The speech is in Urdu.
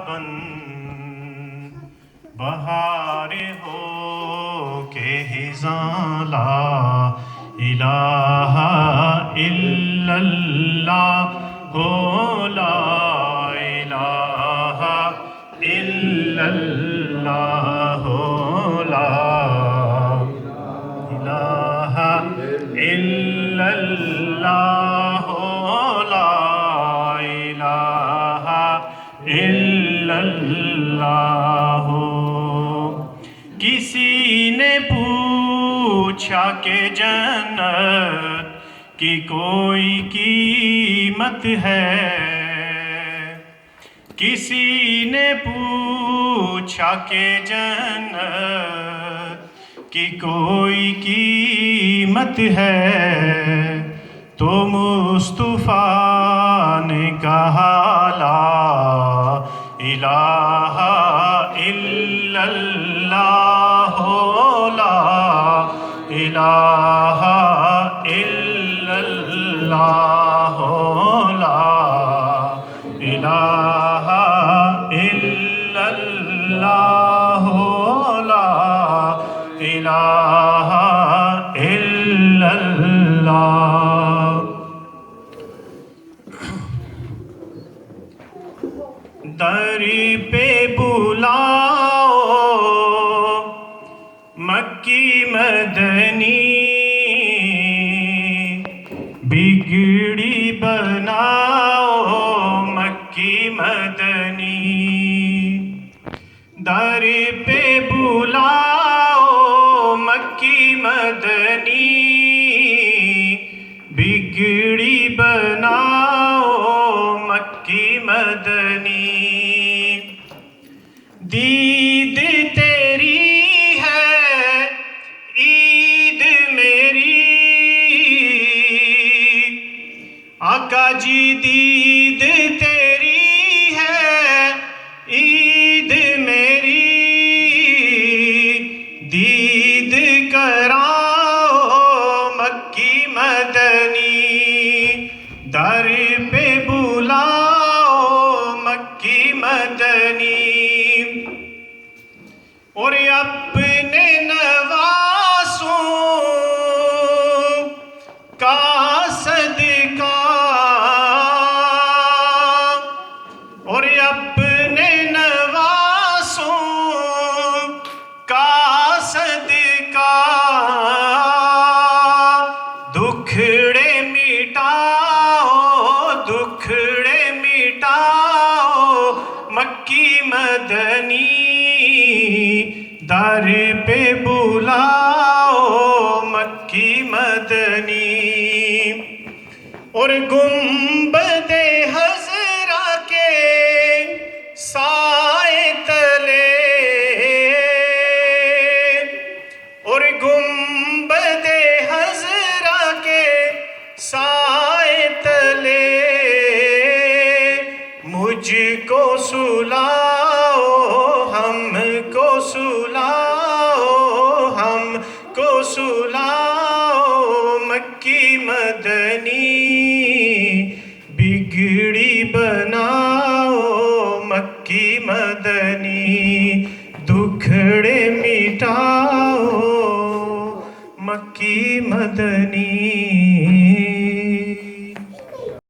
بن بہار ہو کے خزاں لا الہ الا اللہ ہو لا الہ الا اللہ ہو لا الہ الا اللہ ہو لا الہ الا اللہ ہو۔ کسی نے پوچھا کہ جنت کی کوئی قیمت ہے، کسی نے پوچھا کہ جنت کی کوئی قیمت ہے، تو مصطفیٰ نے کہا لا الہ الا اللہ لا الہ الا اللہ لا الہ الا اللہ لا الہ الا اللہ۔ در پہ بلاؤ مکی مدنی، بگڑی بناؤ مکی مدنی، در پہ بلاؤ مکی مدنی، بگڑی بناؤ مکی مدنی، دید تیری ہے عید میری، آقا جی دید تیری ہے عید میری، دید کراؤ مکی مدنی، در پہ بلاؤ مکی مدنی، اور اپنے نواسوں کا صدقہ، اور اپنے نواسوں کا صدقہ، دکھڑے مٹاؤ دکھڑے مٹاؤ مکی مدنی، در پہ بلاؤ مکی مدنی، اور گنبد خضرا کے سائے تلے، اور گنبد خضرا کے سائے تلے، مجھ کو سلاؤ ہم کو سلاؤ ہم کو سلاؤ مکی مدنی، بگڑی بناؤ مکی مدنی، دکھڑے مٹاؤ مکی مدنی۔